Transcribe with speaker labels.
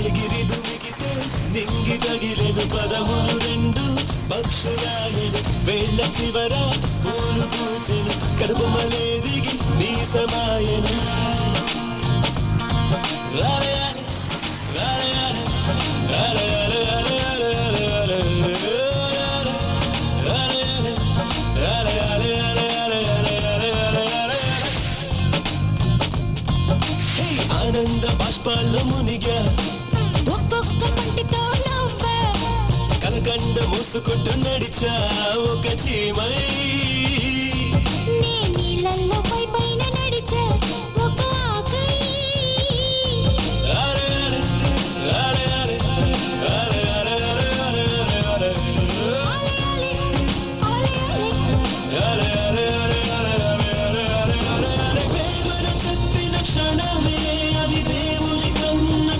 Speaker 1: ఎగిరి దుమిగితే నింగి తగిలెను పదములు రెండు పక్షురాలెను వేళ్ళ చివర పూలు పూచెను కడుపుమలే దిగి మీసమాయను రాలయాలి రాలయాలి రాలయాలి రాలయాలి రాలయాలి రాలయాలి ఆనంద బాష్పాల్లో మునిగా
Speaker 2: ఒక్కొక్క పంటితో నవ్వా
Speaker 1: కలకండ మూసుకుంటూ నడిచా ఒక చీమై